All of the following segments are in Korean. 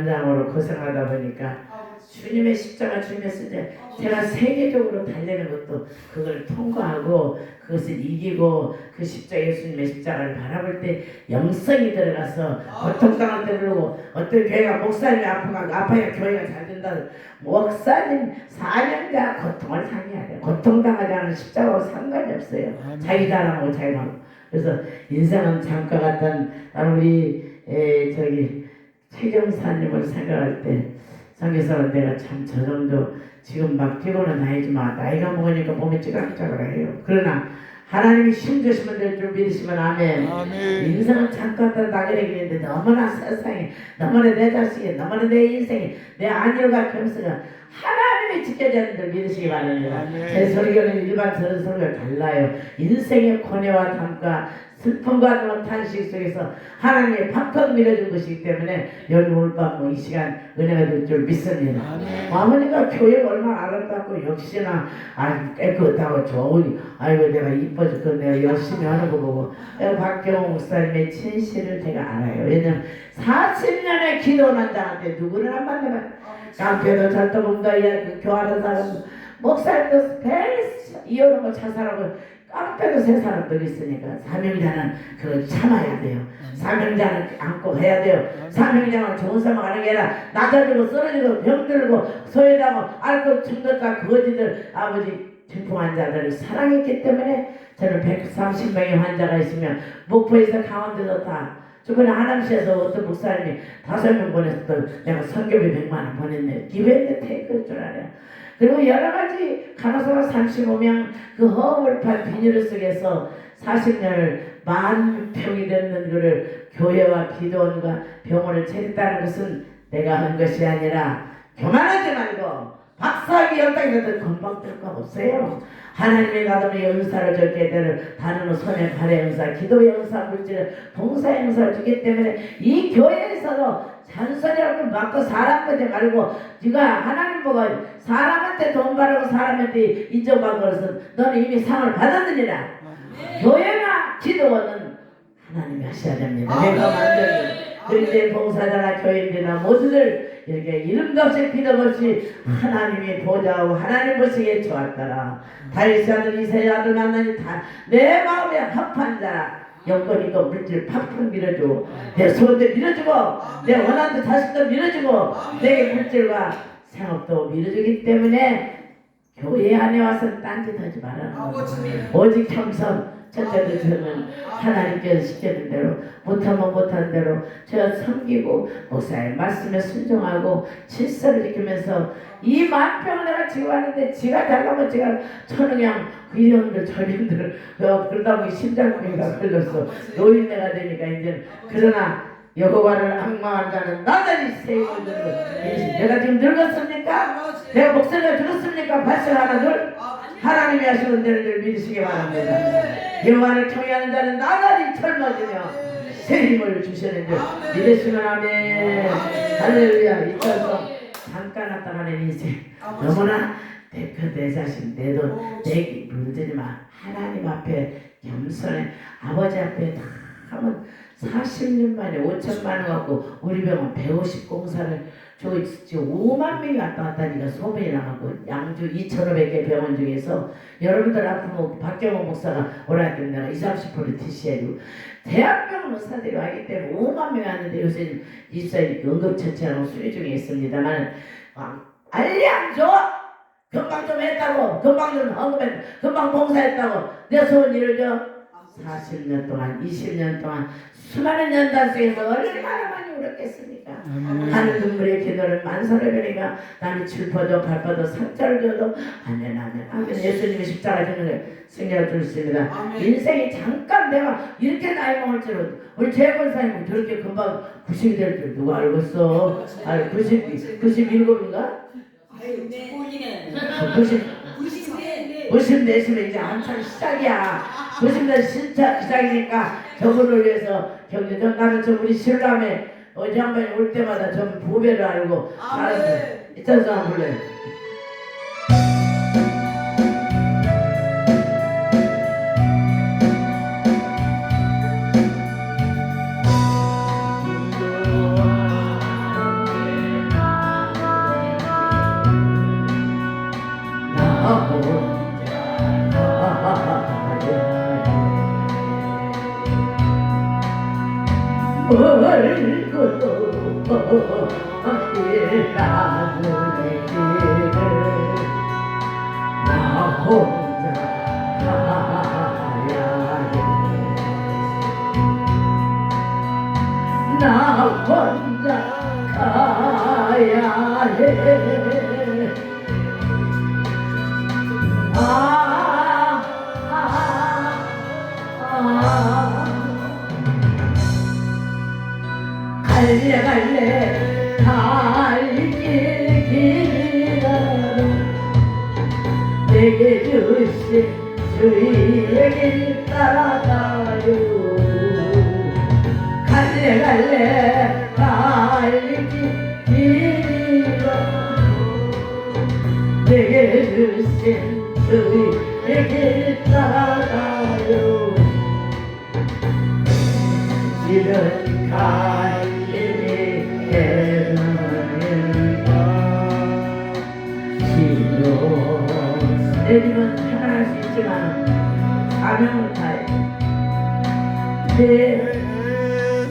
전장으로 고생하다 보니까 주님의 십자가 주님의 때 제가 세계적으로 달리는 것도 그걸 통과하고 그것을 이기고 그 십자가 예수님의 십자가를 바라볼 때 영성이 들어가서 고통당할 때 그러고 어떤 교회가 목사님이 아파야 교회가 잘 된다. 목사님 사명자 고통을 당해야 돼요. 고통당하지 않은 십자가하고 상관이 없어요. 자기 자랑하고 자기하고. 그래서 인생은 잠깐 같던 우리 최경사님을 생각할 때 성교사는 내가 참 저 정도 지금 막 뛰고는 다니지만 나이가 먹으니까 몸이 찌각찌각해요. 그러나 하나님이 힘 주시면 될 줄 믿으시면 아멘. 인생은 잠깐 같은 낙이라고 했는데 너무나 세상에 너무나 내 자식이 너무나 내 인생이 내 안일과 겸손가 하나님이 지켜주는 줄 믿으시기 바랍니다. 제 설교는 일반 저런 설교가 달라요. 인생의 고뇌와 담과 슬픔과 탄식 속에서 하나님이 팍팍 밀어준 것이기 때문에 오늘 밤 이 시간 은혜가 될 줄 믿습니다. 아버지가 교회가 얼마나 아름답고 역시나 깨끗하고 좋으니 아이고 내가 이뻐졌고 내가 열심히 하는 거 보고 박경호 목사님의 진실을 제가 알아요. 왜냐면 40년의 기도한 자한테 누구를 안 만나면 깡패도 절도범도 그 교하는 사람 목사님도 이혼하고 자살하고 깡패도 세 사람들 있으니까 사명자는 그걸 참아야 돼요. 사명자는 안고 해야 돼요. 사명자는 좋은 사람 하는 게 아니라 낮아지고 쓰러지고 병들고 소외당하고 알코올 중독자 거지들 아버지 중풍 환자들을 사랑했기 때문에 저는 130명의 환자가 있으면 목포에서 강원도에서 다 저번에 하남시에서 어떤 목사님이 5명 보냈을 내가 선교비 100만 원 보냈네. 기회인데 테이크할 줄 알아요. 그리고 여러가지 간호사가 35명 그 허물판 비닐 속에서 40년을 10,000평이 되는 것을 교회와 기도원과 병원을 차렸다는 것은 내가 한 것이 아니라 교만하지 말고 박사학위 10단계도 금방 될 거 없어요. 하나님의 나름의 은사를 적게 되는 다른 손에 발의 은사, 기도의 은사, 물질, 봉사의 은사를 주기 때문에 이 교회에서도 잔소리하고 맞고 사람 보지 말고 네가 하나님 보고 사람한테 돈 받고 사람한테 인정받는 것은 너는 이미 상을 받았느니라. 교회나 기도원은 하나님이 하셔야 됩니다. 내가 만든 그리스도의 봉사자나 교인들이나 모두들 이렇게 이름도 없이 비도 없이 하나님이 보좌하고 하나님 보시기에 좋았더라. 다윗의 아들 이새의 아들 만나니 다 내 마음에 합한 자 여건 있고 물질 팍팍 밀어주고 내 소원도 밀어주고 내 원하는 자식도 밀어주고 내 물질과 생업도 밀어주기 때문에 교회 안에 와서 딴짓하지 말아라. 오직 겸손 첫째도 저는 하나님께서 시키는 대로 못하면 못하는 대로 제가 섬기고 목사의 말씀에 순종하고 질서를 지키면서 이 만병을 내가 지고 왔는데 지가 잘나면 제가 천은양 위령들 전령들 그러다 보니 심장병이가 걸렸어. 노인네가 되니까 이제 그러나 여호와를 악망하는 자는 나날이 세임을 들고 내가 지금 늙었습니까? 내가 목소리가 들었습니까? 발성 하나 둘 하나님이 하시는 대로 믿으시기 바랍니다. 여호와를 경외하는 자는 나날이 젊어지며 새 힘을 주시는 줄 믿으시면 아멘. 할렐루야. 이처럼 잠깐 왔다 가는 인생 너무나 내 자신 내돈 내 물들지만 하나님 앞에 겸손해 아버지 앞에 다 하면 40년 만에 5천만 원 갖고 우리 병원 150 공사를 저기 지금 5만 명이 왔다 갔다니까 소문이 나가고 양주 2,500개 병원 중에서 여러분들 아프면 박경호 목사가 오라 했더니 내가 20-30% TC해주고 대학병원 의사들이 와기 때문에 5만 명이 왔는데 요새 입사님 응급처치하고 수리 중에 있습니다만 알리 안 줘! 금방 좀 했다고 금방 좀 헌금했다고 금방 봉사했다고 내 소원 이루죠? 40년 동안 20년 동안 수많은 연단 속에서 얼마나 많이 울었겠습니까? 하는 눈물의 기도를 만선을 베니까 남이 슬퍼도 발뻗어 상처를 줘도 아멘 아멘 아멘. 예수님의 십자가 지는 승리를 주셨습니다. 인생이 잠깐 내가 이렇게 나이 먹을 줄은 우리 재권사님은 저렇게 금방 90이 될 줄 누가 알겠어? 97인가? 94시면 이제 한참 시작이야. 90년 시작이니까 저분을 위해서 경제적 나는 저 우리 신랑에 어제 한 번에 올 때마다 좀 보배를 알고 사람들 있던 사람 불러요. 길을 나 혼자 가야 해. 나 혼자 가야 해. 갈래 갈래 갈길 길이라도 내게 주신 주의 길 따라가요. 갈래 갈래 갈길 길이라도 내게 주신 주의 길 따라가요. 집은 갈 길이 되느니까 시로 내리면 편안할 수 있지만 사명을 다해. 내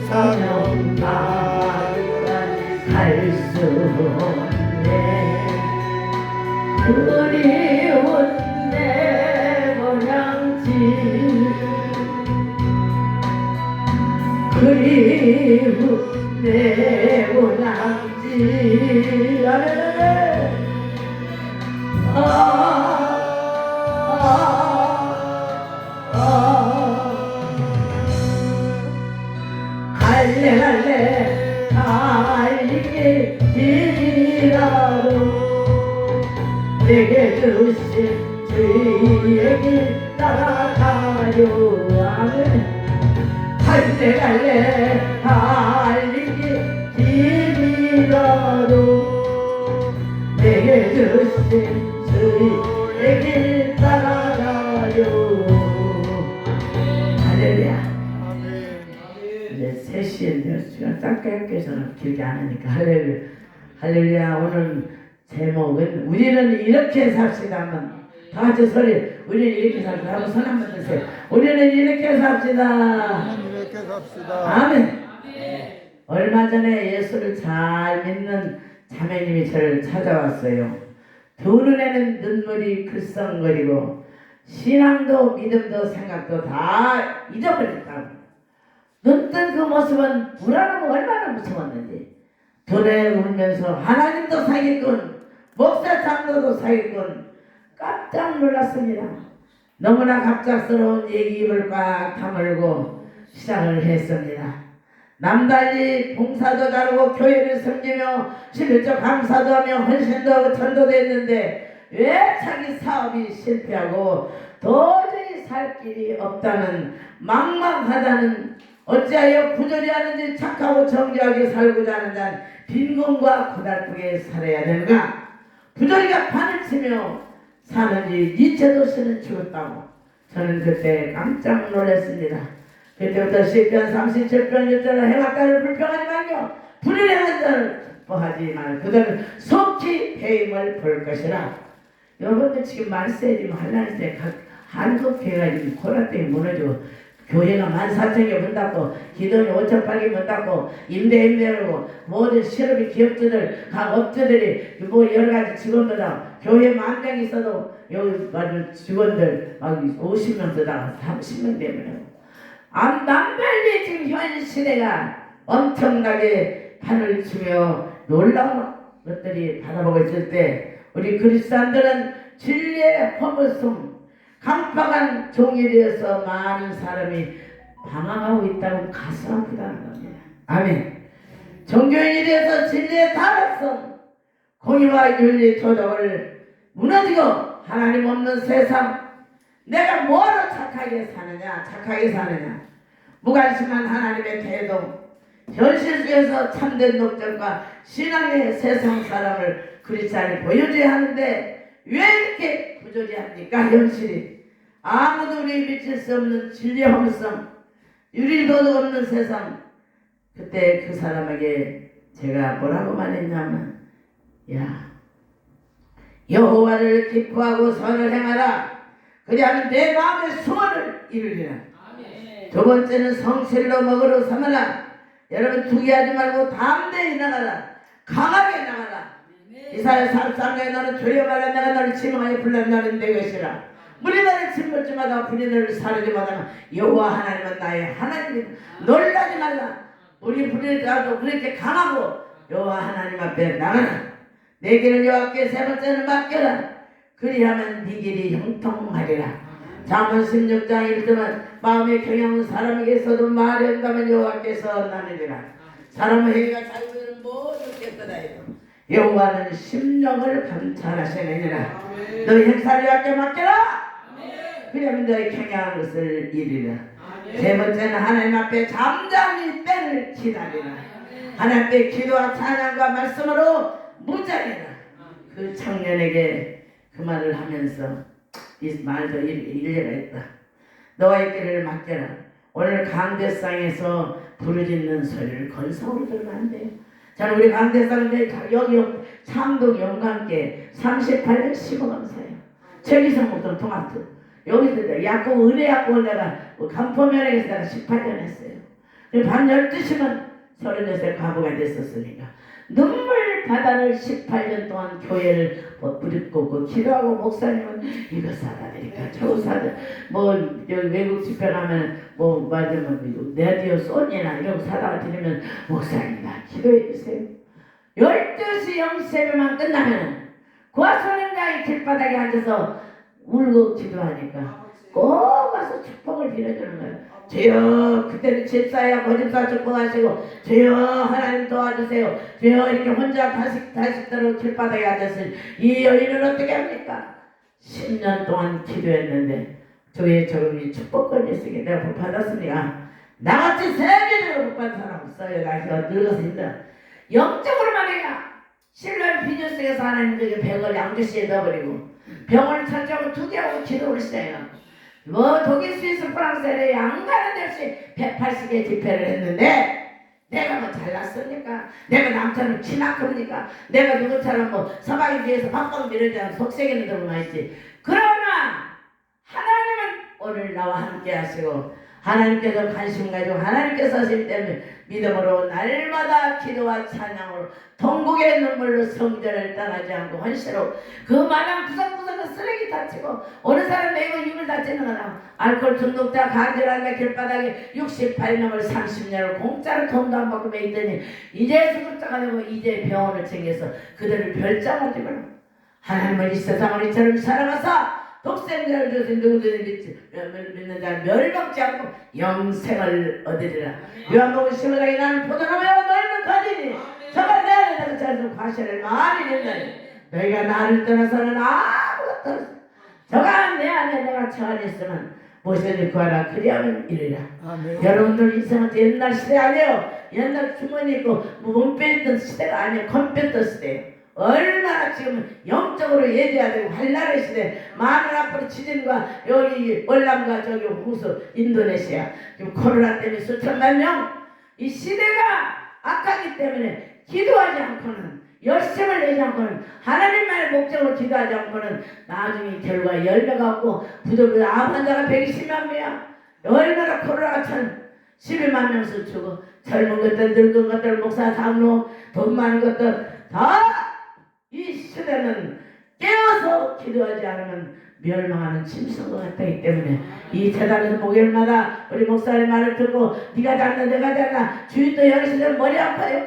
사명 다하기까지 갈 수 없네. 그리운 내 고향집 그리운 내 고향집 갈래 갈래 갈길 길이라도 내게 주신 주의 길 따라가요. 아멘. 갈래 갈래 갈길 길이라도 내게 주신 주의 길 따라가요. 할렐루야. 이제 3시인데 시간 짧게 할게서는 길게 안 하니까 할렐루야. 할렐루야. 오늘 제목은 우리는 이렇게 삽시다. 한번 다 같이 소리. 우리는 이렇게 삽시다. 한번 손 한번 드세요. 우리는 이렇게 삽시다. 이렇게 삽시다. 아멘. 얼마 전에 예수를 잘 믿는 자매님이 저를 찾아왔어요. 두 눈에는 눈물이 글썽거리고 신앙도 믿음도 생각도 다 잊어버렸다고. 눈뜬 그 모습은 불안하고 얼마나 무서웠는지. 눈에 울면서 하나님도 사기꾼, 목사 장로도 사기꾼. 깜짝 놀랐습니다. 너무나 갑작스러운 얘기 입을 꽉 다물고 시작을 했습니다. 남달리 봉사도 잘하고 교회를 섬기며 실적 감사도 하며 헌신도 하고 전도도 했는데 왜 자기 사업이 실패하고 도저히 살 길이 없다는, 막막하다는, 어찌하여 부조리 하는지 착하고 정직하게 살고자 하는 한 빈곤과 고달프게 살아야 되는가? 부조리가 판을 치며 사는지 니체도 쓰는 죽었다고. 저는 그때 깜짝 놀랐습니다. 그때부터 시편 37편 1절로 해맑다를 불평하지 말며 불의한 자를 기뻐하지 말고 그들은 속히 배임을 볼 것이라. 여러분들 지금 말세에 지금 한라인 때 한국 교회가 지금 코로나 때문에 무너지고 교회가 14,000개 문 닫고 기도원이 5,800개 문 닫고 임대하고 모든 실업이 기업주들 각 업주들이 뭐 여러가지 직원들하고 교회 10,000명 있어도 여기 맞은 직원들 막 50명 쓰다가 30명 되면 남달리 지금 현 시대가 엄청나게 판을 치며 놀라운 것들이 바라보고 있을 때 우리 그리스도인들은 진리의 허무숨, 강팍한 종이 되어서 많은 사람이 방황하고 있다고 가슴 아프다는 겁니다. 아멘. 종교인이 되어서 진리의 타락성, 공의와 윤리 도덕을 무너지고 하나님 없는 세상, 내가 뭐로 착하게 사느냐, 무관심한 하나님의 태도, 현실 속에서 참된 독점과 신앙의 세상 사람을 그리스도인이 보여줘야 하는데 왜 이렇게 부조리합니까? 현실이 아무도 우리 미칠 수 없는 진리의 허무성, 유리도덕 없는 세상. 그때 그 사람에게 제가 뭐라고 말했냐면, 야, 여호와를 기뻐하고 선을 행하라. 그리하면 내 마음의 소원을 이루리라. 두 번째는 성실로 먹으러 삼으라. 여러분 투기하지 말고 담대히 나가라. 강하게 나가라. 이사야 43장에 너는 두려워 말라. 내가 너를 지명하여 불렀 너는 내 것이라. 물이 너를 짓물지마다 불이 너를 사르지마다 여호와 하나님은 나의 하나님이다. 놀라지 말라. 우리 불이라도 그렇게 강하고 여호와 하나님 앞에 나가라. 내 길을 여호와께 세 번째는 맡겨라. 그리하면 네 길이 형통하리라. 잠언 16장 1절은 마음의 경영은 사람에게서도 말이 온다면 여호와께서 나누리라. 사람의 행위가 자기는 모두 깨끗하다. 여호와는 심령을 감찰하시느니라. 너희 행사를 여호와께 맡겨라. 그러면 너희 경영하는 것을 이루리라. 세 번째는 하나님 앞에 잠잠히 때를 기다리라. 하나님 앞에 기도와 찬양과 말씀으로 무장해라. 그 청년에게 그 말을 하면서 이 말도 일리가 있다. 너의 길을 맡겨라. 오늘 강대상에서 부르짖는 소리를 건성으로 들으면 안 돼요. 저는 우리 강대상인데 여기 창동 영광께 38년 심어감사해요. 최기성목동 통합도 여기서 야구 은혜 야구 내가 강포면에서 내가 18년 했어요. 밤 12시면 36세 과부가 됐었으니까 눈물 바다를 18년 동안 교회를 부립고 기도하고 목사님은 이거 사다 드릴까 저거 사다 뭐 여기 외국 집회 가면 뭐 맞으면 라디오 소니나 이런 거 사다가 드리면 목사님 나 기도해 주세요. 12시 영세배만 끝나면 고아소년장이 길바닥에 앉아서 울고 기도하니까 꼭 와서 축복을 빌어주는 거예요. 주여 그때는 집사야 거집사 축복하시고 주여 하나님 도와주세요. 주여 이렇게 혼자 다식대로 길바닥에 앉았을 이 여인은 어떻게 합니까? 10년 동안 기도했는데 저의 적응이 축복권이 있으니 내가 복 받았으니까 나같이 세계적으로 복 받은 사람 없어요. 나이가 늙어서 힘들어. 영적으로만 해야 신라의 비즈니스에서 하나님께 백을 양주시에 넣어버리고 병원을 찾자고 투기하고 기도를 시작해요. 뭐 독일, 스위스, 프랑스에 양가는 데 없이 180개 집회를 했는데 내가 뭐 잘났습니까? 내가 남처럼 키나큽니까? 내가 누구처럼 뭐 서방에 비해서 박박 밀어주는 속세계는 들어가 있지. 그러나 하나님은 오늘 나와 함께 하시고 하나님께서 관심 가지고 하나님께서 하시기 때문에 믿음으로 날마다 기도와 찬양으로 통곡의 눈물로 성전을 떠나지 않고 헌신으로 그 많은 구석구석은 쓰레기 다치고 어느 사람 매고 입을 다치는 거나 알코올 중독자 간절하게 길바닥에 68명을 30년을 공짜로 돈도 안 받고 매있더니 이제 수급자가 되고 이제 병원을 챙겨서 그들을 별장을 주고 하나님은 이 세상을 이처럼 살아가서 독생자를 주신 누구든지 믿는 자는 멸망치 않고 영생을 얻으리라. 요한복음 15장에 나는 포도나무와 너희는 가지니 저가 내 안에 내가 자주 과실을 많이 낸다니 너희가 나를 떠나서는 아무것도 없어. 저가 내 안에 내가 저 안에 있으면 무엇이든지 구하라 그리하면 이르리라. 여러분들 인생은 옛날 시대 아니에요. 옛날 주머니 있고 몸빼 있던 시대가 아니에요. 컴퓨터 시대예요. 얼마나 지금 영적으로 예제해야 되고 활날의 시대. 많은 앞으로 지진과 여기 월남과 저기 호수 인도네시아 지금 코로나 때문에 수천만 명. 이 시대가 악하기 때문에 기도하지 않고는 열심을 내지 않고는 하나님만의 목적으로 기도하지 않고는 나중에 결과 열매가 없고 부족한 암 환자가 120만 명이야. 얼마나 코로나가 12만 명씩 주고 젊은 것들 늙은 것들 목사 장로 돈 많은 것들 다 이 시대는 깨어서 기도하지 않으면 멸망하는 짐승과 같다기 때문에 이 재단에서 목요일마다 우리 목사님 말을 듣고 네가 잘나 내가 잘나 주인도 여르시면 머리 아파요.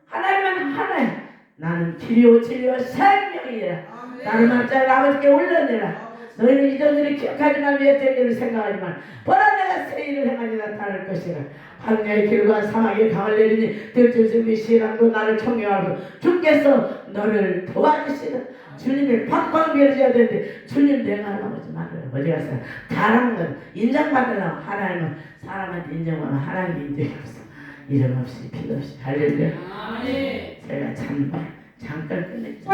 하나님은 하나님 나는 길이요 진리요 생명이라. 나는 남자를 아버지께 올려내라. 너희는 이전들이 기억하지 말며 옛적 일을 생각하지만 보라 내가 새 일을 행하니 나타날 것이라. 황야의 길과 사막의 강을 내리니 들줄줄이 시랑도 나를 청명하고 주께서 너를 도와주시라. 주님을 팍팍 밀어줘야 되는데 주님 내가 하려고 하지 말아요. 어디 가서 잘하는 건 인정받으려고 하나님은 사람한테 인정하면 하나님이 인정이 없어. 이름 없이 필요 없이 할렐루야. 제가 잠깐 끝냈죠.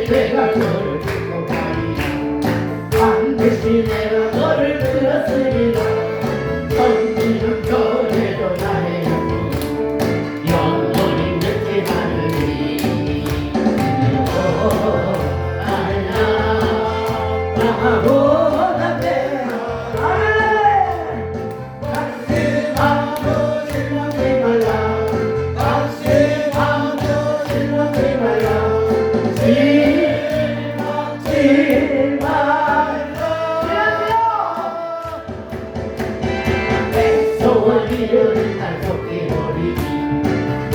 내가 너를 듣고 가리라. 반드시 내가 너를 들었으리라. 성질을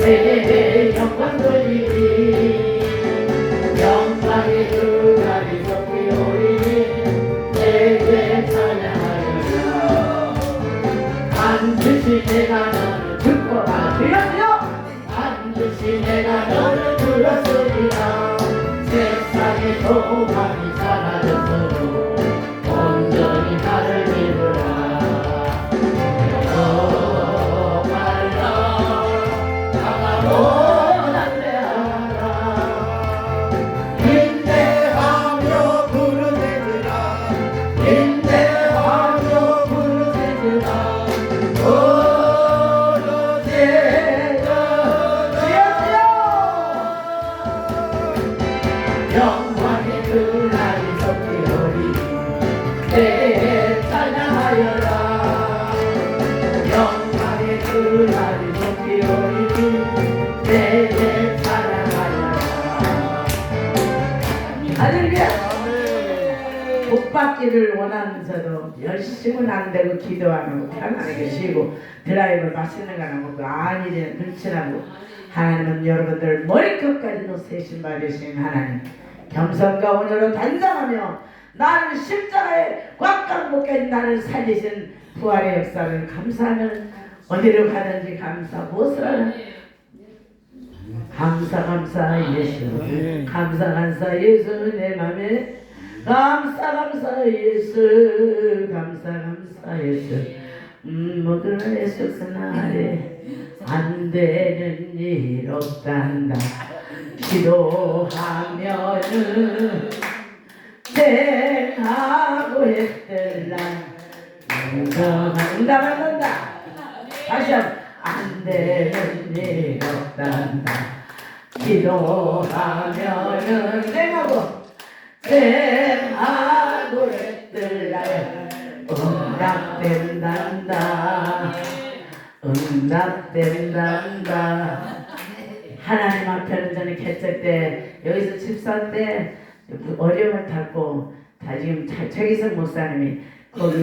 내 영광 돌리니 영광의 두 다리 섞이 오리니 내게 찬양하여라 반드시 내가 너를 듣고 들렸어요? 반드시 내가 너를 들었으리라 세상의 소망이 사라졌어도 온전히 나를 믿으라 인내하며 부르짖으라 인내하며 부르짖으라 영광의 그날이 섞이오리 내 찬양하여라 영광의 그날이 섞이오리 내 찬양하여라 할렐루야 복 받기를 원하면서도 열심은 안 되고 기도 안 하고 편안하게 쉬고 드라이브 맛있는 거 안 먹고 아니면 눈치나고 하나님은 여러분들 머리끝까지 놓으신 말이신 하나님 겸손과 온유로 단장하며 나를 십자가에 꽉꽉 묶인 나를 살리신 부활의 역사를 감사하면 어디로 가든지 감사 무엇을 하나 감사 예수 감사 예수 내 맘에 감사 예수 감사 예수 모든 예수 그날에 안 되는 일 없단다 기도하면은 생하고 했들라 응답한다 다시 한번 안 되는 일 없단다 기도하면은 생하고 했들라 응답된단다 응답된단다 하나님 앞에는 저는 개척 때 여기서 집사 때 어려움을 탔고 다 지금 최기성 목사님이 거기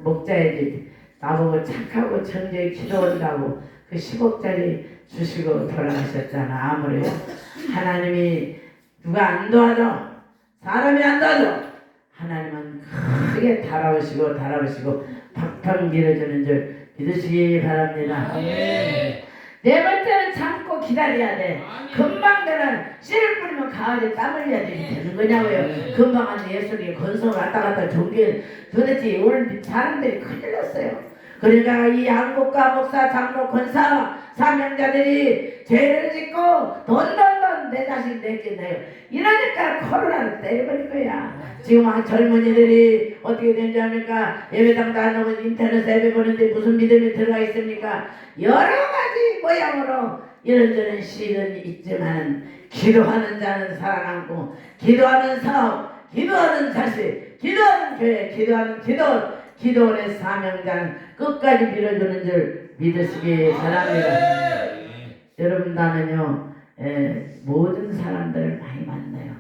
목자의 집 나보고 착하고 정직히 기도한다고 그 10억짜리 주시고 돌아가셨잖아. 아무래도 하나님이 누가 안 도와줘 사람이 안 도와줘 하나님은 크게 달아오시고 팍팍 밀어주는 줄 믿으시기 바랍니다. 네 번째는 참고 기다려야 돼. 금방 그는 씨를 뿌리면 가을에 땀 흘려야 되는 거냐고요. 금방 한 예수님이 건성을 왔다 갔다 종교에 도대체 오늘 사람들이 큰일 났어요. 그러니까 이 한국과 목사, 장로, 권사, 사명자들이 죄를 짓고 돈 내 자식 내겠네요. 이러니까 코로나를 때려버릴 거야. 지금 젊은이들이 어떻게 되는지 합니까? 예배당도 안 오고 인터넷에 예배 보는데 무슨 믿음이 들어가 있습니까? 여러 가지 모양으로 이런저런 시련이 있지만 기도하는 자는 살아남고 기도하는 사업, 기도하는 자식, 기도하는 교회, 기도하는 기도원의 사명자는 끝까지 밀어주는 줄 믿으시기 바랍니다. 여러분 나는요 모든 사람들을 많이 만나요.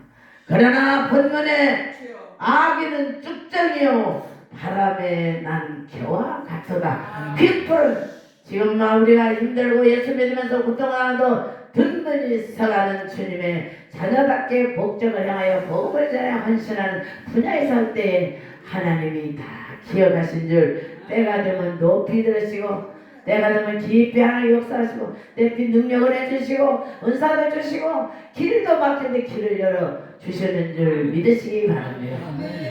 그러나 본문에 아기는 쭉정이요 바람에 난 겨와 같도다. people 지금 우리가 힘들고 예수 믿으면서 고통하는도 든든히 서가는 주님의 자녀답게 목적을 향하여 복음을 전해 헌신하는 분야에 설 때에 하나님이 다 기억하신 줄 때가 되면 높이 들으시고 때가 되면 깊이 하나님 역사하시고 내피 능력을 해주시고 은사를 주시고 길도 막힌데 길을 열어 주시는 줄 믿으시기 바랍니다.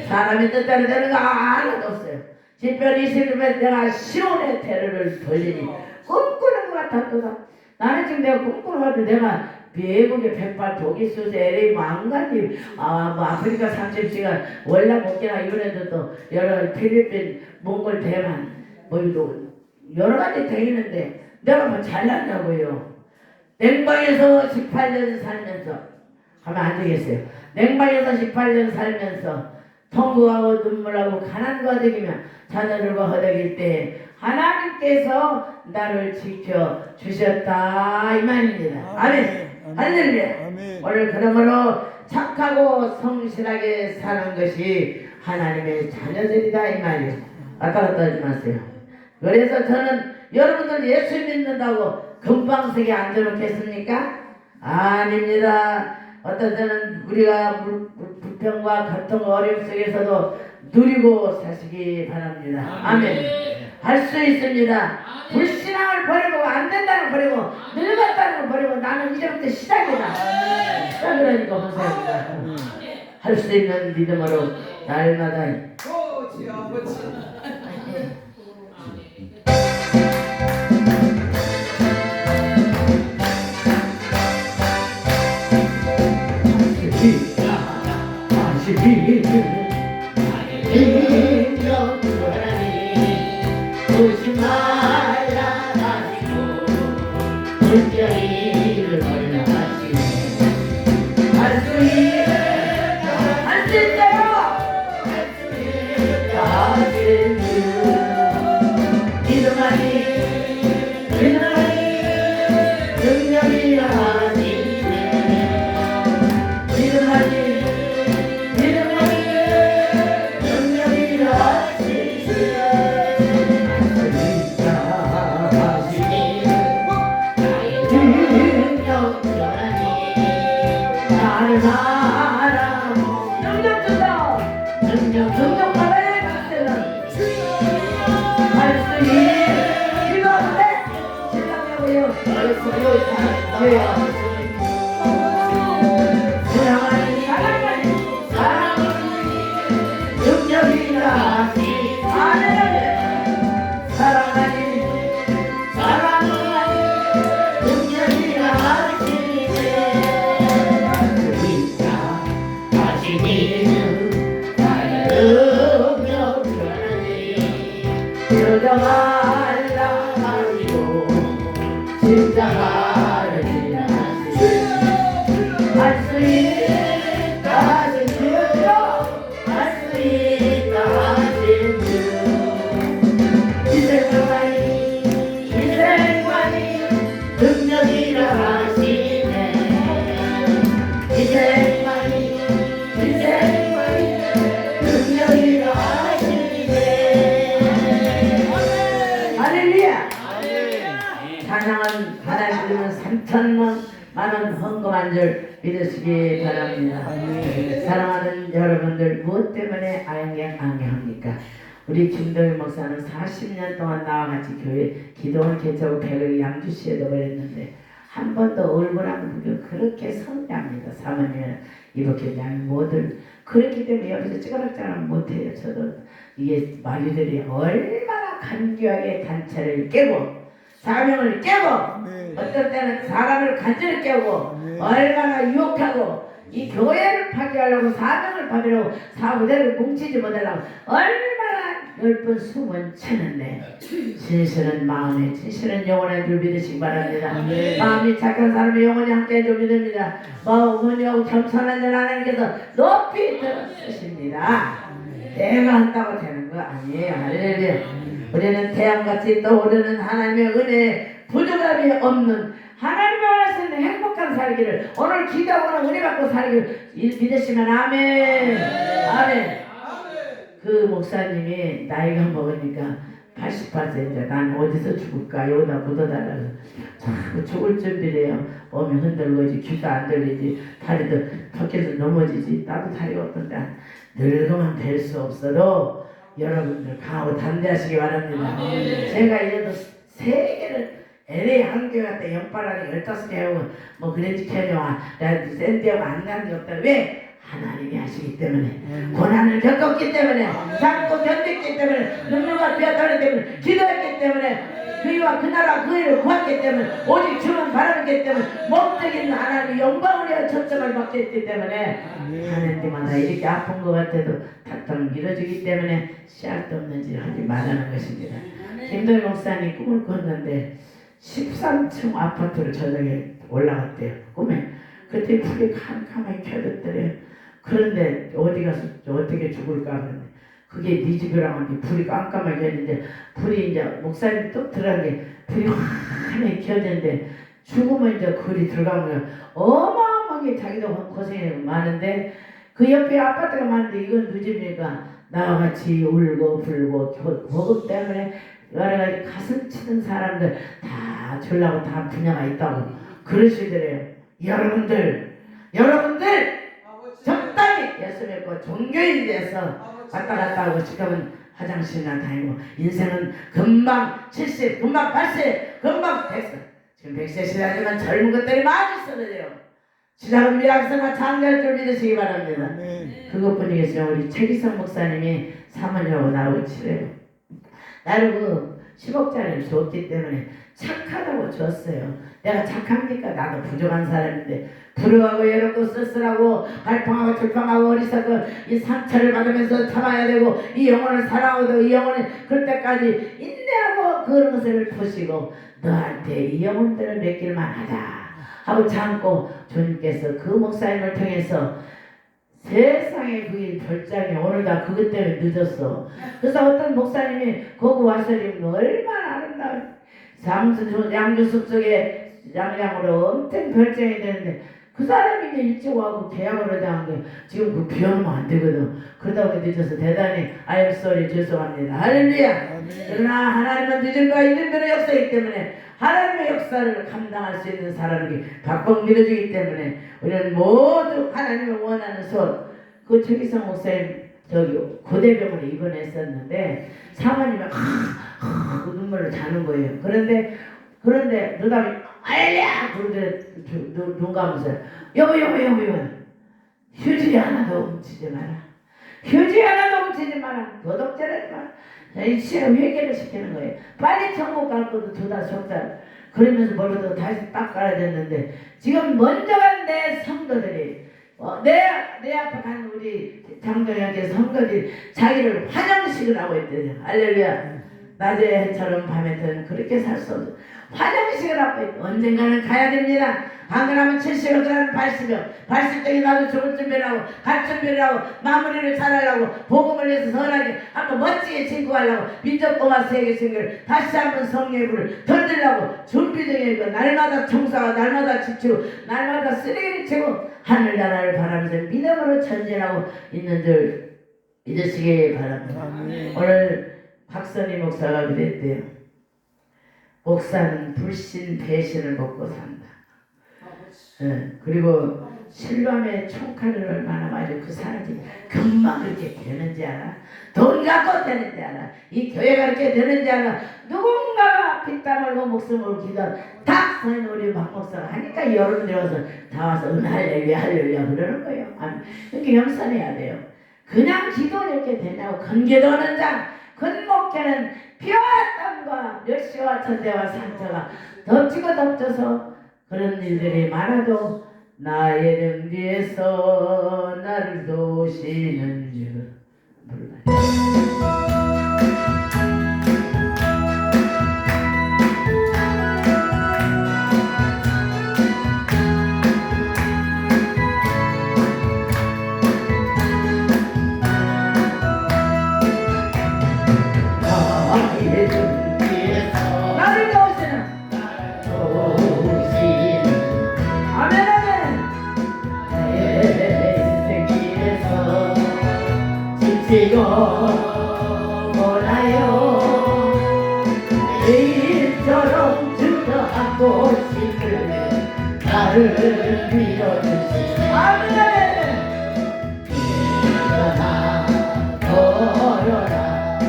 사람의 뜻대로 되는 거 하나도 없어요. 집별 이슬림에 내가 시온의 테러를 돌리니 꿈꾸는 것 같았도다. 나는 지금 내가 꿈꾸는 것 같은데 내가 미국의 백발 독일 수세 LA 망가님 아프리카 30시간 월남 목계나 이번에도 또 여러 필리핀 몽골 대만 여러 가지 다니는데 내가 뭐 잘났냐고요. 냉방에서 18년 살면서 하면 안 되겠어요. 냉방에서 18년 살면서 통곡하고 눈물하고 가난과 허덕이며 자녀들과 허덕일 때 하나님께서 나를 지켜 주셨다 이 말입니다. 아멘. 할렐루야. 오늘 그러므로 착하고 성실하게 사는 것이 하나님의 자녀들이다 이 말이에요. 왔다 갔다 하지 마세요. 그래서 저는 여러분들 예수 믿는다고 금방석에 앉아놓겠습니까? 아닙니다. 어떤 때는 우리가 불평과 고통과 어려움 속에서도 누리고 사시기 바랍니다. 아멘. 할 수 있습니다. 불신앙을 버리고 안 된다는 걸 버리고 늙었다는 걸 버리고 나는 이제부터 시작이다. 시작이라니까 감사합니다. 할 수 있는 믿음으로 날마다 아버지 아버지 오지 말라 하시고 불경이를 걸러가시네. 할 수 있다 할 수 있어요. 할 수 있다 하신 주 믿음하니 능력이라 하시네. 믿음하니 능력이라 하시네. 능력 주다. 능력 받아야 그때는 할 수 있는 기도하는데 신랑이고요. 사랑하니 능력이라 아멘. 사랑하니 능력이라 말라 하시고 십자가를 지라 할 수 있다 하신 주 할 수 있다 하신 주 희생만이 능력이라 하시네. 희생만이 능력이라 하시네. 할렐루야. 찬양은 하나님 부르면 3천만 원 헌금한 줄 믿으시기 바랍니다. 사랑하는 여러분들, 무엇 때문에 안경합니까? 우리 김동일 목사는 40년 동안 나와 같이 교회 기도원 개척 100을 양주시에 넣어버렸는데 한 번도 얼굴 안 보고 그렇게 성장합니다. 사모님은 이렇게 모두 그렇기 때문에 여기서 찌그락찌그락 못해요. 저도 이게 마귀들이 얼마나 간교하게 단체를 깨고 사명을 깨고 어떤 때는 사람을 간절히 깨고 얼마나 유혹하고 이 교회를 파괴하려고 사명을 파괴하려고 사부대를 뭉치지 못하려고 얼마나 10번 숨은 채는데 진실은 마음에 진실은 영원한 줄 믿으시기 바랍니다. 마음이 착한 사람이 영원히 함께 줄 믿습니다. 마음은 영 겸손한 자 하나님께서 높이 들어주십니다. 내가 한다고 되는 거 아니에요. 할렐루야. 우리는 태양같이 떠오르는 하나님의 은혜에 부족함이 없는 하나님의 원하시는 행복한 살기를 오늘 기도하고는 은혜 받고 살기를 믿으시면 아멘. 아멘. 그 목사님이 나이가 먹으니까 88세인데 난 어디서 죽을까 여기다 묻어달라서 자꾸 죽을 준비를 해요. 몸이 흔들리지 귀도 안 들리지 다리도 밖에서 넘어지지 나도 다리가 없던데 늙으면 될 수 없어도 여러분들 강하고 담대하시기 바랍니다. 제가 이래도 3개를 LA 한교 갔다 연바라기 15개 하고 뭐 그랜지 캐녀와 샌디하고 안 나는 게 없다. 왜? 하나님이 하시기 때문에 고난을 겪었기 때문에 참고 견뎠기 때문에 눈물과 피와 털기 때문에 기도했기 때문에 그이와 그 나라 그 일을 구했기 때문에 오직 주만 바라봤기 때문에 목적인 하나님의 영광을 초점을 받게 했기 때문에 하는 데마다 이렇게 아픈 것 같아도 탁탁 밀어주기 때문에 씨알도 없는 짓 하지 말라는 것입니다. 김도희 목사님 꿈을 꿨는데 13층 아파트로 저녁에 올라갔대요. 꿈에. 그때 불이 캄캄하게 켜졌더래요. 그런데 어디 가서 어떻게 죽을까 하는데 그게 네 집이라고 하는데 불이 깜깜하게 했는데 불이 이제 목사님 뚝 들어가게 불이 환하게 켜졌는데 죽으면 이제 글이 들어가면 어마어마하게 자기도 고생이 많은데 그 옆에 아파트가 많은데 이건 누집이니까 나와 같이 울고 불고 그것 때문에 여러 가지 가슴 치는 사람들 다 주려고 다 분야가 있다고 그러시더래요. 여러분들 아버지 적당히 예수 믿고 종교인 돼서 아버지 왔다 갔다 하고 지금은 화장실이나 다니고 인생은 금방 70, 금방 80, 금방 100세. 지금 100세시라지만 젊은 것들이 많이 쓰러져요. 시작은 미락성과 장대할 줄 믿으시기 바랍니다. 아멘. 그것뿐이겠어요. 우리 최기성 목사님이 사모님하고 나하고 치래요. 나를 그 10억짜리를 줬기 때문에 착하다고 줬어요. 내가 착합니까? 나도 부족한 사람인데 불효하고 외롭고 쓸쓸하고 갈팡하고 절팡하고 어리석고 이 상처를 받으면서 참아야 되고 이 영혼을 사랑하고 이 영혼을 그럴 때까지 인내하고 그런 것을 푸시고 너한테 이 영혼들을 맡길만 하다 하고 참고 주님께서 그 목사님을 통해서 세상에 그게 별장이 오늘 다 그것 때문에 늦었어. 그래서 어떤 목사님이 거기 와서 얼마나 아름다운 양주숲 속에 양양으로 엄청 별장이 되는데 그 사람이 이제 일찍 와고 계약을 하자는 게 지금 그 비오면 안 되거든. 그러다가 늦어서 대단히 I'm sorry 죄송합니다. 할렐루야. 그러나 하나님은 늦음과 이른별의 역사이기 때문에 하나님의 역사를 감당할 수 있는 사람이 박박 밀어주기 때문에 우리는 모두 하나님을 원하는 그 최기성 목사님 저기 고대병원에 입원했었는데 사모님이 그 눈물을 자는 거예요. 그런데 누담이 알랴 그러더래 눈 감으면서 여보 휴지 하나도 훔치지 마라. 휴지 하나도 훔치지 마라. 도덕질하지 마라. 이 시간 회개를 시키는 거예요. 빨리 천국 갈 것도 두다 속살. 그러면서 뭘로도 다시 딱 가야 됐는데 지금 먼저 간 내 성도들이 내 앞에 간 우리 장로님께 성도들이 자기를 환영식을 하고 있대요. 할렐루야. 낮에 해처럼 밤에처럼 그렇게 살 수 없어. 환영식을 하고 있대. 언젠가는 가야 됩니다. 안 그러면 70여 그러면 80여 80대에 나도 죽을 준비를 하고 갈 준비를 하고 마무리를 잘하려고 복음을 위해서 선하게 한번 멋지게 진구하려고 민족공화 세계신을 다시 한번 성령의 불을 던지려고 준비 중에 있고 날마다 청소하고 날마다 지치고 날마다 쓰레기를 치고 하늘나라를 바라면서 믿음으로 전진하고 있는 줄 믿으시기 바랍니다. 오늘 박선희 목사가 그랬대요. 목사는 불신 배신을 먹고 산다. 그리고 실감의 총칼을 얼마나 맞아 그 사람이 금방 그렇게 되는지 알아? 돈 갖고 되는지 알아? 이 교회가 그렇게 되는지 알아? 누군가가 피땀 흘리고 목숨 걸고 기도하고 다 서는 우리 박 목사가 하니까 여러분들이 와서 다 와서 할렐루야 그러는 거예요. 이렇게 겸손해야 돼요. 그냥 기도 이렇게 되냐고 건개도하는 자 건목회는 피와 땀과 멸시와 천대와 상처가 덮치고 덮쳐서 그런 일들이 많아도 나의 등 뒤에서 나를 도우시는 주 지고 몰라요 내일처럼 주저하고 싶을 나를 믿어주시 아멘. 일어나 걸어라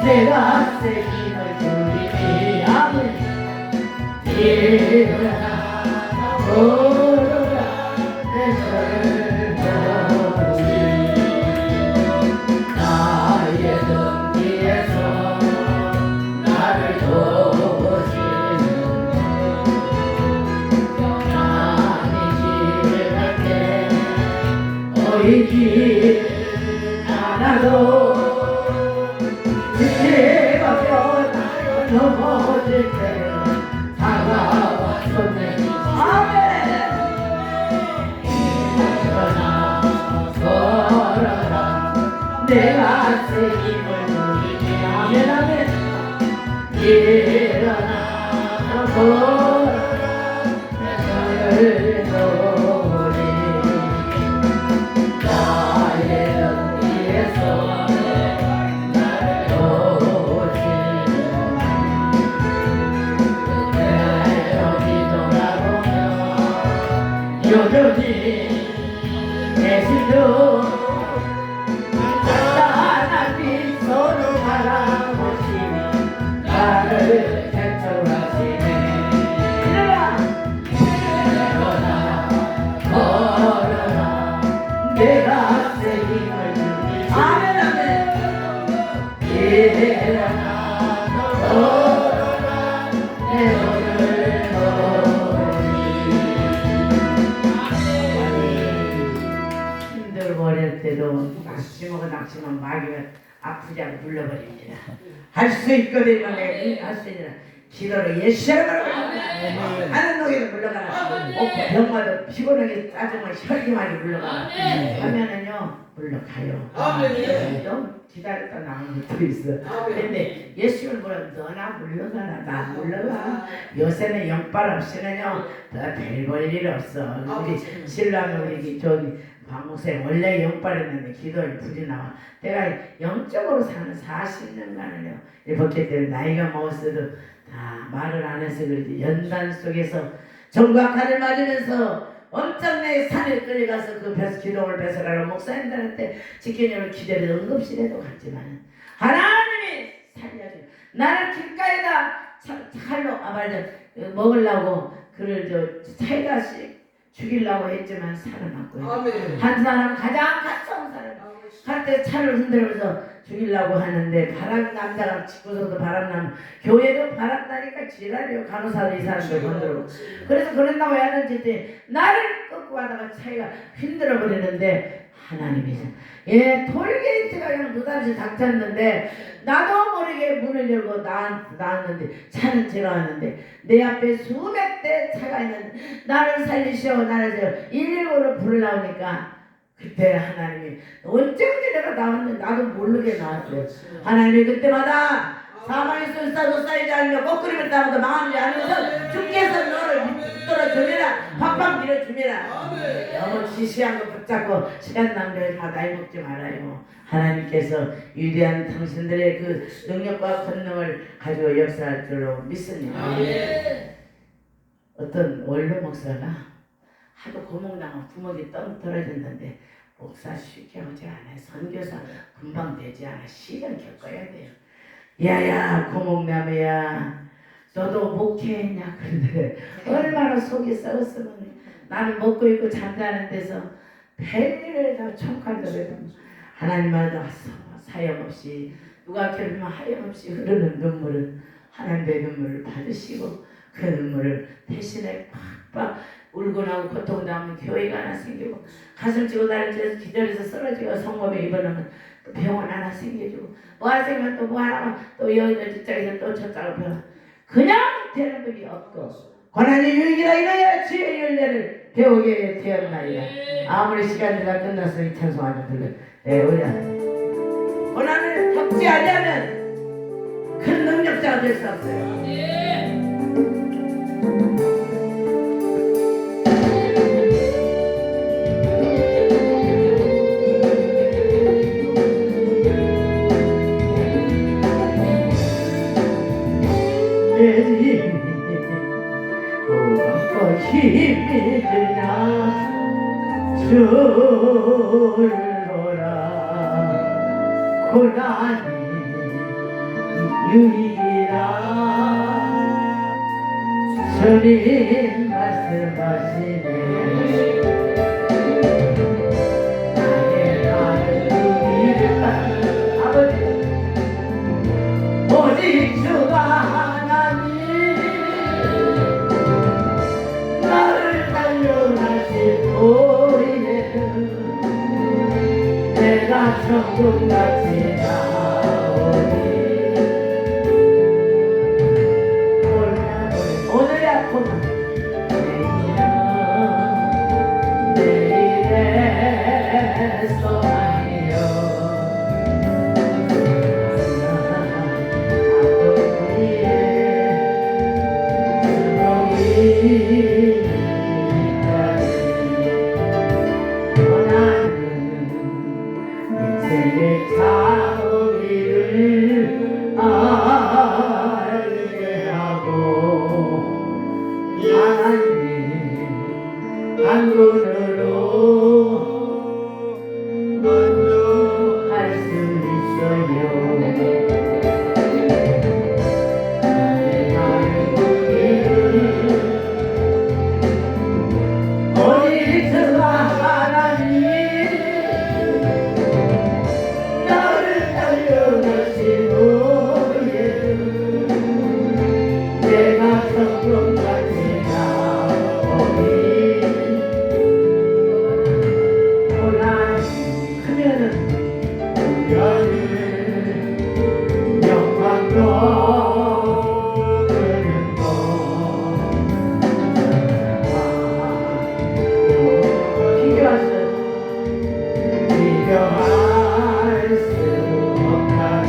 내가 세임을 주리니 아멘. 일어나 걸어라 내 삶을 보이지 않아도 지체가 넘어질 때 다가왔었네. 아멘. 일어나 걸어라 내가 새 힘을 누리니 아멘 아멘. 일어나 걸어라 내 삶을 여전히 계시도 하나님 서로 바라보시니 나를 대처하시네. 걸어라 내가 책임을 주니 아멘 아멘. 일어나 걸어라 내 손을 걸으니. 힘들고 어릴 때도 낙심하고 낙심하면 마귀가 아프지 않고 눌러버립니다. 할 수 있거든요. 내가 할 수 있는 기도로 예시하라고 하는 녹에도 물러가라. 병마도 피곤하게 짜증만 혈기만이 물러가라 하면은요 물러가요. 좀 기다렸다 나오는 것도 있어. 근데 예수를 물어 너나 물러가라 나 물러가. 요새는 영빨 없이는요 별 볼 일 없어. 우리 신랑이 우리 저기 박목사님 원래 영빨했는데 기도에 불이 나와. 내가 영적으로 사는 40년간을요 이렇게 때 나이가 먹었어도 다 말을 안 해서 그러지. 연단 속에서 정박하를 맞으면서 엄청나게 산에 끌려가서 그 기도를 배설하러 목사님들한테 지켜내는 기대를 응급실에도 갔지만 하나님이 살려줘. 나를 길가에다 칼로 먹으려고 그를 차에다씩 죽이려고 했지만 살아났고요. 한 사람 가장 가까운 사람 갈때 차를 흔들면서 죽이려고 하는데 남자가 집구석도 바람나면 교회도 바람나니까 지랄이요. 간호사도 이 사람들 건드리고. 그래서 그런다고 하는지 때 나를 꺾고 가다가 차가 흔들어 버리는데 하나님이 톨게이트가 그냥 무단히 닥쳤는데 나도 모르게 문을 열고 나왔는데 차는 제가 왔는데 내 앞에 수백 대 차가 있는데 나를 살리시오 나를 119를 부르려니까 그때 하나님이 언제든지 내가 나왔는데 나도 모르게 나왔어요. 하나님이 그때마다 사망의 술사도 쌓이지 않으며 꽃그림을 따고도 망하지 않으면서 주께서 너를 붙들어 주미라 팍팍 밀어주미라. 너무 지시한 거 붙잡고 시간 낭비하지 마. 나이 먹지 말아요. 하나님께서 위대한 당신들의 그 능력과 권능을 가지고 역사할 줄로 믿습니다. 어떤 원로 목사가 하도 고목나면 부먹이 떡 떨어졌는데 목사 쉽게 하지 않아요. 선교사 금방 되지 않아. 시간 겪어야 돼요. 야야 고목나무야 너도 목회했냐. 그런데 얼마나 속이 썩었으면 나는 먹고 있고 잠자는 데서 별일을 다 청하더라도 하나님마다 사염없이 누가 결국은 하염없이 흐르는 눈물은 하나님의 눈물을 받으시고 그 눈물을 대신에 팍팍 울고 나고 고통당하면 교회가 하나 생기고 가슴 찌고 다리 찢어서 기절해서 쓰러지고 성범에 입원하면 또 병원 하나 생겨주고 뭐 하나 생기면 또 뭐 하나 또 여기서 직장에서 또 저쪽으로 병원 그냥 되는 분이 없고 고난이 유익이라 이래야 지혜의 열매를 배우게 되었나이다. 아무리 시간이 다 끝났으니 찬송하는 들려 우리가 고난을 겪지 않으면 큰 능력자가 될 수 없어요. 힘이 드나 주로라 고난이 유익이라 주님 말씀하시네. 나의 누이를 아버지 오직 주가 하나님 나를 달려나시고 내가 천국같이 나오니 오늘의 아픔은 내일의 소망이요. 아픔 위에 한 손으로 할 수 있어요. 어디서가 하나님 나를 달려가시고 내가 성경같이 나오니 고난 크면은 영광도 그는 것 비교할 수 없다니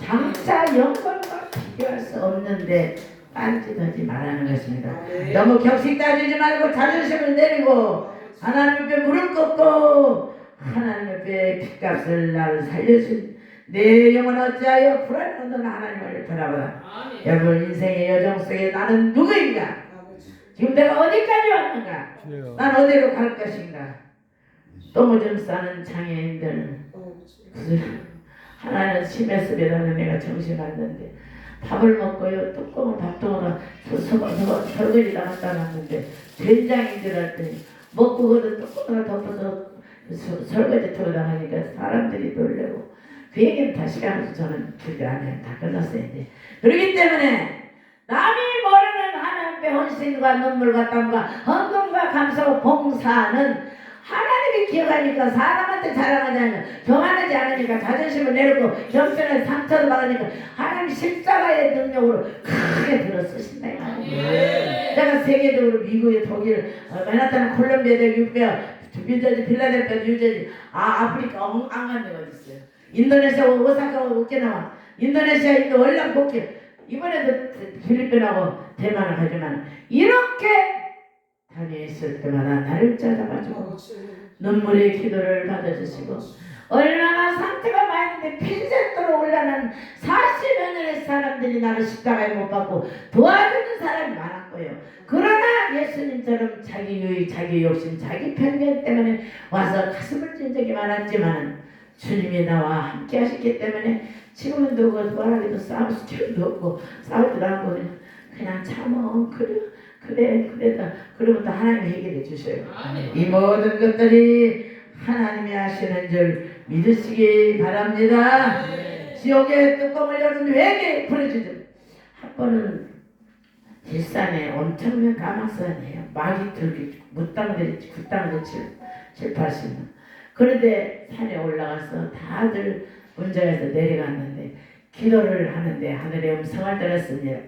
장차 영광과 비교할 수 없는데 딴짓하지 말라는 것입니다. 너무 격식 따지지 말고 자존심을 내리고 하나님 옆에 무릎 꿇고 하나님 옆에 핏값을 나를 살려준 내 영혼 어찌하여 불안하던 하나님을 바라보라. 여러분 인생의 여정 속에 나는 누구인가? 지금 내가 어디까지 왔는가? 난 어디로 갈 것인가? 똥오줌 싸는 장애인들 하나는 심했으리라는 애가 정신 왔는데 밥을 먹고요 뚜껑을 밥통으로 설거지 나갔다 놨는데 된장인 줄 알았더니 먹고 그거를 뚜껑을 덮어서 설거지 털어 나가니까 사람들이 놀래고 그 얘기는 다 시간을 저는 길게 안 해요. 다 끝났어요 이제. 그렇기 때문에 남이 모르는 하나님의 헌신과 눈물과 땀과 헌금과 감사와 봉사는 하나님이 기억하니까 사람한테 자랑하지 않으니까 교만하지 않으니까 자존심을 내놓고 형편에 상처도 받으니까 하나님 십자가의 능력으로 크게 들어 쓰신다 이 말이에요. 제가 세계적으로 미국에 독일 맨하탄 콜롬비아대 유페아 뉴저지 필라델피아 뉴저지 아프리카 안 간 데가 어디 있어요. 인도네시아 오사카 오키나와 인도네시아 인도 월남 국기 이번에도 필리핀하고 대만을 가지만 이렇게 다녀있을 때마다 나를 찾아가지고 눈물의 기도를 받아주시고 얼마나 상태가 많은데 핀셋도로 올라난 40여 년의 사람들이 나를 십자가에 못 박고 도와주는 사람이 많았고요. 그러나 예수님처럼 자기 유익, 자기 욕심, 자기 편견 때문에 와서 가슴을 찐 적이 많았지만 주님이 나와 함께 하셨기 때문에 지금은 누구 뭐라기도 싸울 수도 없고 싸우지도 않고 그냥 참어 그래 그러면 또 하나님이 해결해 주셔요. 이 모든 것들이 하나님이 하시는 줄 믿으시기 바랍니다. 지옥의 뚜껑을 열은 회개 풀어주죠. 한 번은 뒷산에 엄청난 까막산이에요. 막이 들기 무땅들이 굿땅들 7,80명. 그런데 산에 올라가서 다들 운전해서 내려갔는데 기도를 하는데 하늘의 음성을 들었습니다.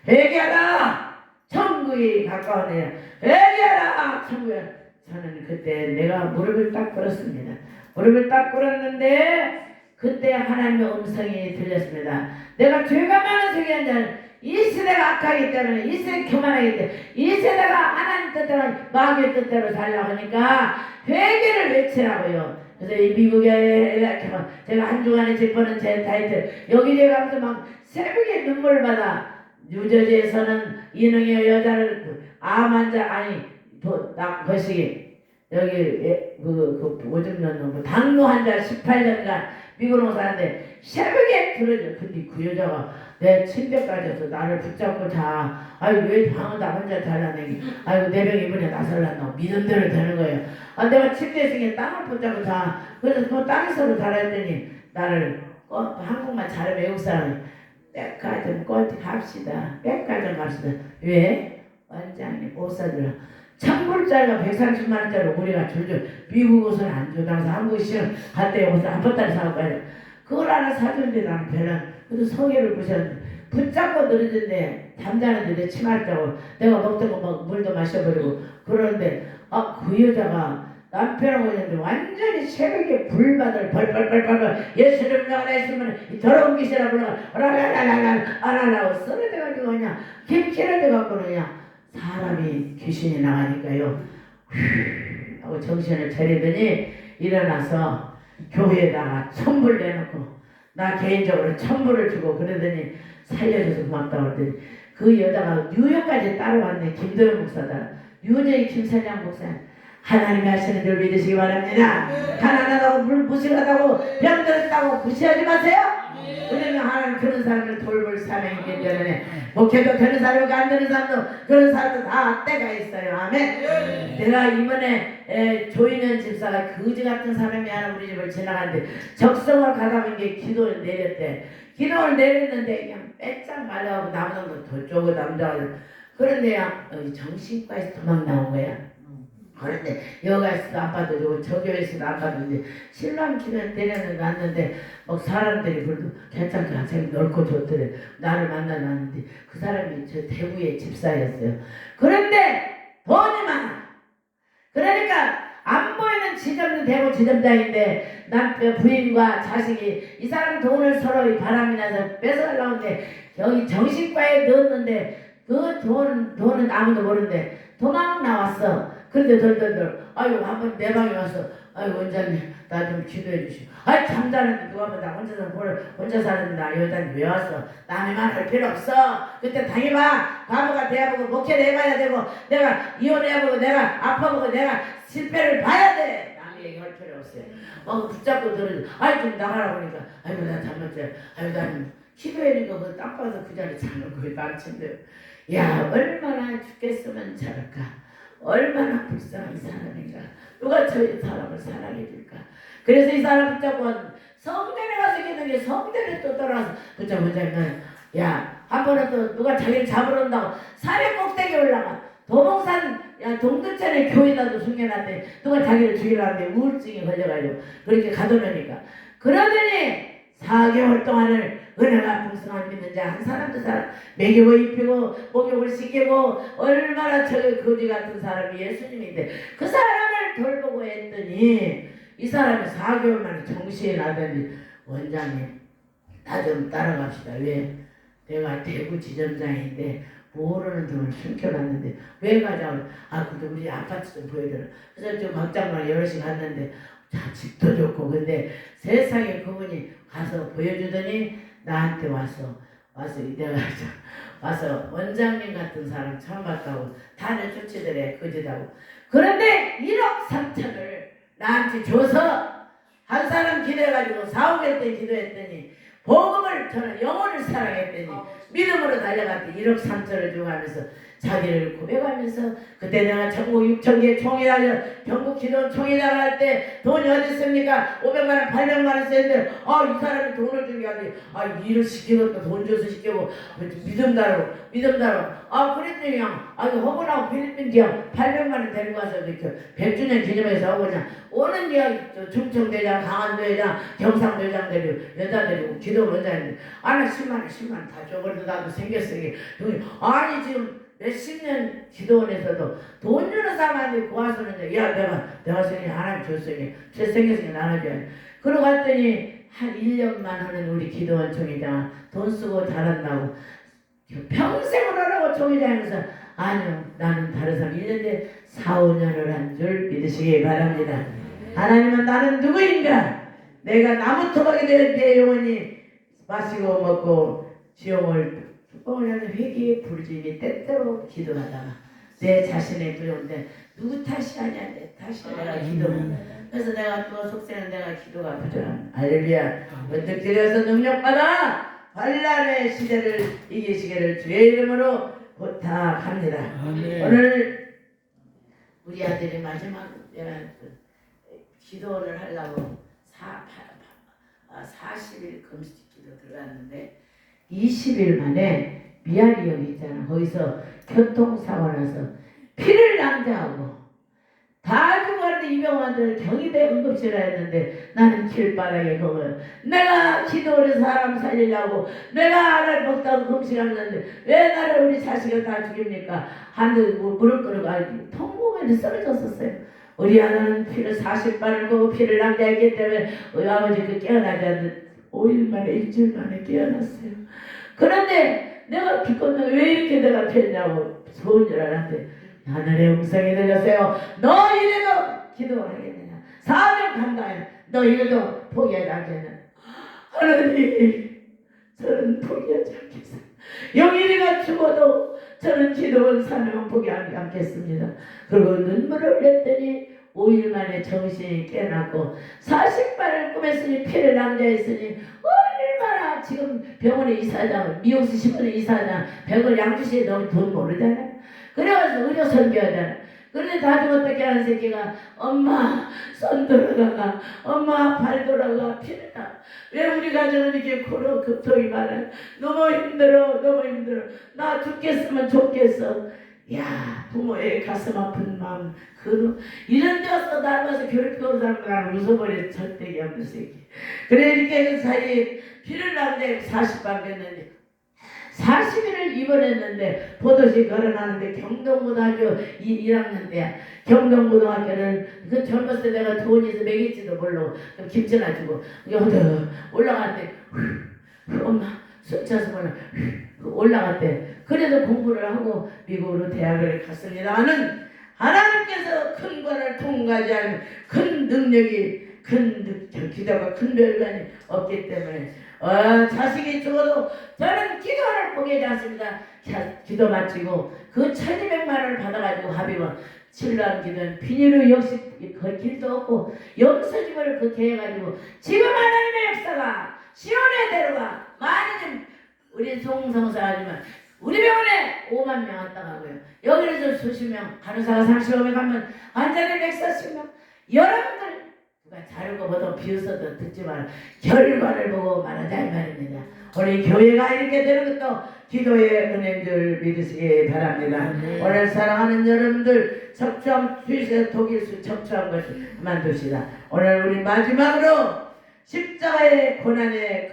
회개하라! 천국이 가까우네요. 회개하라! 천국에 저는 그때 내가 무릎을 딱 꿇었습니다. 무릎을 딱 꿇었는데 그때 하나님의 음성이 들렸습니다. 내가 죄가 많은 세계한 자는 이 세대가 악하기 때문에 이 세대 교만하기 때문에 이 세대가 하나님 뜻대로 마귀의 뜻대로 살려고 하니까 회개를 외치라고요. 그래서 이 미국에 제가 한 주간에 집보는 제 타이틀 여기저기 가면서 막 새벽에 눈물 받아. 뉴저지에서는 이능의 여자를 암 환자 것이 여기 오줌 넣는 당뇨 환자 18년간 미국으로 사는데 새벽에 들어줘. 근데 그 여자가 내 침대까지 와서 나를 붙잡고 자. 아이고 왜 방은 나 혼자 잘라내기. 아이고 내 병 이번에 나설랐노. 믿음대로 되는 거예요. 내가 침대에 있으니 땅을 붙잡고 자. 그래서 그 땅에서로 자랐더니 나를 한국말 잘해 외국 사람이 백화점 어디 갑시다. 백화점 갑시다. 왜? 원장님 옷 사주라. 1,000불짜리가 130만원짜리 우리가 줄줄 미국 옷을 안 줘. 당시 한국 시험 갈 때 옷을 한 번짜리 사고 가야 돼. 그걸 하나 사주는데 나는 별로 그래도 성의를 부셨는데 붙잡고 늘어졌는데 잠자는데 내 치마를 짜고 내가 먹던 거 막 물도 마셔버리고 그러는데 그 여자가 남편하고 있는데 완전히 새벽에 불바다를 벌벌벌벌 예수님 나가라 했으면 더러운 기세라 불러가 라라라라라라라고 쓰러져가지고 그냥 김치를 그냥 사람이 귀신이 나가니까요 하고 정신을 차리더니 일어나서 교회에다가 1,000불 내놓고 나 개인적으로 1,000불을 주고 그러더니 살려줘서 고맙다고 그랬더니 그 여자가 뉴욕까지 따라왔네. 김도영 목사다. 유정희 김선양 목사님 하나님이 하시는 줄 믿으시기 바랍니다. 가난하다고 무식하다고 병들었다고 무시하지 마세요. 왜냐면 하나님 그런 사람을 돌볼 사명이기 때문에 목회도 되는 사람이고 안 되는 사람도 그런 사람도 다 때가 있어요. 아멘. 내가 이번에 조인현 집사가 거지 같은 사람이 하나 우리 집을 지나가는데 적성을 가다 보니 기도를 내렸대. 기도를 내렸는데 그냥 빼짝 말라가고 나무도 저쪽으로 남자가 그런데야 정신과에서 도망 나온 거야. 그런데 여가에서도 안 받아주고 저교에서도 안 받아주는데 신랑 기도를 내렸는데 왔는데 막 사람들이 그래도 괜찮게 한참 넓고 좋더래. 나를 만나놨는데 그 사람이 저 대구의 집사였어요. 그런데 돈이 많아. 그러니까 안 보이는 지점도 대구 지점장인데 남편 부인과 자식이 이 사람 돈을 서로 바람이 나서 뺏어가려고 하는데 여기 정신과에 넣었는데 그 돈은 아무도 모르는데 도망 나왔어. 그런데 덜덜덜 아이고 한번 내 방에 와서 아이고 원장님 나 좀 기도해 주시오. 아이 잠자는데 누가 뭐 나 혼자 사는데 나 여기다 왜 왔어. 남의 말 할 필요 없어. 그때 당해봐. 과부가 돼야보고 목회를 해봐야 되고 내가 이혼해보고 내가 아파보고 내가 실패를 봐야 돼. 남의 얘기 할 필요 없어요. 붙잡고 들으 아이 좀 나가라 보니까 아이고 나 잠못자 아이고 난 기도해니까 그 딱 봐서 그 자리에 자는 거에 망친대요. 야 얼마나 죽겠으면 저럴까. 얼마나 불쌍한 사람인가. 누가 저 사람을 사랑해 줄까. 그래서 이 사람 붙잡고 성전에 가서 기도해 성전에 또 돌아와서 붙잡고 야 한 번은 또 누가 자기를 잡으러 온다고 산에 꼭대기 올라가 도봉산 동두천에 교회다도 숨겨놨대. 누가 자기를 죽이려는데 우울증이 걸려가지고 그렇게 가둬놓으니까 그러더니 4개월 동안을 은혜가 풍성한 믿는 자 한 사람 두 사람 먹이고 입히고 목욕을 시키고 얼마나 저 거지 같은 사람이 예수님인데 그 사람을 돌보고 했더니 이 사람이 4개월 만에 정신이 나더니 원장님 나 좀 따라갑시다. 왜? 내가 대구 지점장인데 모르는 돈을 숨겨놨는데 왜 가자고. 근데 우리 아파트 좀 보여줘라. 그래서 저 박장만 여럿이 갔는데 집도 좋고 근데 세상에 그분이 가서 보여주더니 나한테 와서 내가 와서 원장님 같은 사람 처음 봤다고 다들 쫓지들에 거지다고. 그런데 1억 3천을 나한테 줘서 한 사람 기도해가지고 4, 5개 때 기도했더니 복음을 저는 영혼을 사랑했더니 믿음으로 달려갔더니 1억 3천을 주고 하면서 자기를 고백하면서 그때 내가 전국 6,000개 총회하려 전국 기도 총회장을 할 때 돈이 어디 있습니까? 500만원 800만원 썼는데 이 사람이 돈을 주게 하지 일을 시키고 또 돈 줘서 시키고 믿음다로 그랬더니 그냥 허분하고 필리핀 기업 800만원 데리고 가서 이렇게 100주년 기념해서 하고 그냥 오는 기업 충청대장 강원도회장 경상도회장 데리고 여자 데리고 기도 원장인데 나 10만원 다 줘버려도 나도 생겼으니 지금 몇십 년 기도원에서도 돈 주는 사람한테 고아서는 내가 생긴 하나님 줬으니 제 생겼으니 나눠줘야지. 그러고 갔더니 한 1년만 하는 우리 기도원 총회장 돈 쓰고 잘한다고 평생을 하라고 총회장에서 아니요 나는 다른 사람 1년에 4, 5년을 한 줄 믿으시기 바랍니다. 하나님은 나는 누구인가. 내가 나무 토막이 될 때 영원히 마시고 먹고 지옥을 뚜껑을 회개의 부르짖음이 때때로 기도하다가 내 자신의 두려운데 누구 탓이 아니야 내 탓이야 내가 기도. 그래서 내가 또 속세는 내가 기도가 부족한 할렐루야. 번뜩 들여서 능력받아 환난의 시대를 이기시기를 주의 이름으로 부탁합니다. 오늘 우리 아들이 마지막 내가 기도를 하려고 40일 금식 기도 들어갔는데 20일 만에 미아리역 있잖아. 거기서 교통사고 나서 피를 낭자하고 다 죽었는데 이병환들 경희대 응급실에 했는데 나는 길바닥에 거기서 내가 기도를 해서 사람 살리려고 내가 알을 먹다고 금식하는데 왜 나를 우리 자식을 다 죽입니까? 한들 무릎 꿇어가지고 통곡에 쓰러졌었어요. 우리 아들은 피를 40발을 보고 피를 낭자했기 때문에 우리 아버지 깨어나지 않는 5일 만에 일주일 만에 깨어났어요. 그런데 내가 기껏 왜 이렇게 내가 피했냐고 좋은 줄 알았는데 하늘의 음성이 들렸어요. 너 이래도 기도를 하겠느냐. 사명 감당해. 너 이래도 포기하지 않겠느냐. 하나님 저는 포기하지 않겠어요. 영일이가 죽어도 저는 기도원 사명 보기 않겠습니다. 그리고 눈물을 흘렸더니 5일 만에 정신이 깨어났고 40발을 꿈했으니 피를 낭자했으니 얼마나 지금 병원에 이사하자 미용실 10분에 이사하자 병원 양주시에 너무 돈 모르잖아. 그래가지고 의료 선교하잖아. 그런데 나중 어떻게 하는 새끼가 엄마 손 돌아가 엄마 발 돌아가 피를 나. 왜 우리 가정은 이렇게 고통이 많아. 너무 힘들어 나 죽겠으면 좋겠어. 야 부모의 가슴 아픈 마음 이런 데서 닮아서 괴롭히고 살고 나는 웃어버려 절대기 없는 새끼. 그래 이렇게 그 사이에 피를 낭자해 40방 됐는데 40일을 입원했는데 보도시 걸어가는데 경동고등학교 1학년 때야. 경동고등학교를 그 젊었을 때 내가 돈이 있어 먹일지도 모르고 김치나 주고 여기 올라갔대. 엄마 술 차서 올라갔대. 그래도 공부를 하고 미국으로 대학을 갔습니다마는 하나님께서 큰 권을 통과하지 않으면 큰 능력이 큰 기도가 큰 별관이 없기 때문에 자식이 죽어도 저는 기도를 포기하지 않습니다. 기도 마치고 그 1200만 원을 받아가지고 합의원 신랑 기도는 비닐로 역시 그 길도 없고 영서집을 그렇게 해가지고 지금 하나님의 역사가 시온의 대로가 많이 좀 우리 송성사하지만 우리 병원에 5만 명 왔다 가고요. 여기는 수십 명, 간호사가 35명 가면 환자들 140명. 여러분들 누가 자르고 보도 비웃어도 듣지만 결과를 보고 말하자 이 말입니다. 우리 교회가 이렇게 되는 것도 기도의 은혜인 줄 믿으시기 바랍니다. 오늘 사랑하는 여러분들 척추암 수의사 독일수 척추암 것을 그만둡시다. 오늘 우리 마지막으로 십자가의 고난의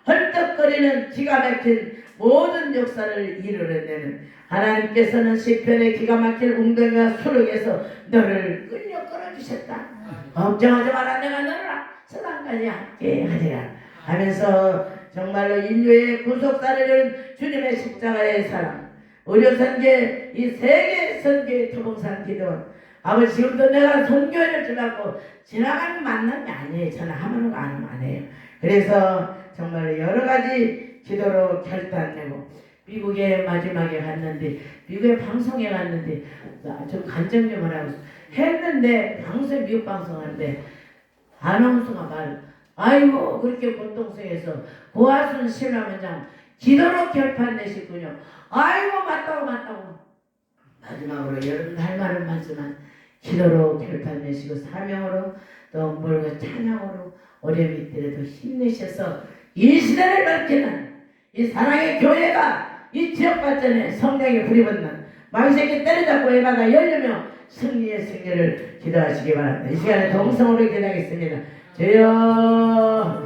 헐떡거리는 기가 막힌 모든 역사를 이루어내는 하나님께서는 시편의 기가 막힌 웅덩이와 수록에서 너를 끌려 끌어주셨다. 걱정하지 마라 내가 너를 세상까지 함께 하리라 하면서 정말로 인류의 구속사를 주님의 십자가의 사랑 의료선계 이 세계 선교의 토봉산 기도원 아버지 지금도 내가 선교회를 주려고 지나가는 만남이 아니에요. 저는 하면 안 하면 안 해요. 그래서 정말 여러 가지 기도로 결단내고 미국에 마지막에 갔는데 미국에 방송에 갔는데 좀 간증 좀 하라고 했는데 방송 미국 방송하는데 아나운서가 아이고 그렇게 고통스러워서 고하순 신라원장 기도로 결판내시군요. 아이고 맞다고 마지막으로 여러분들 할 말은 많지만 기도로 결판내시고 사명으로 또 물과 찬양으로 어려움 있더라도 힘내셔서 이 시대를 밝히는 이 사랑의 교회가 이 지역 발전에 성령이 불입었는 마귀새끼 때려잡고 에바가 열리며 승리의 승리를 기도하시기 바랍니다. 이 시간에 동성으로 기도하겠습니다. 주여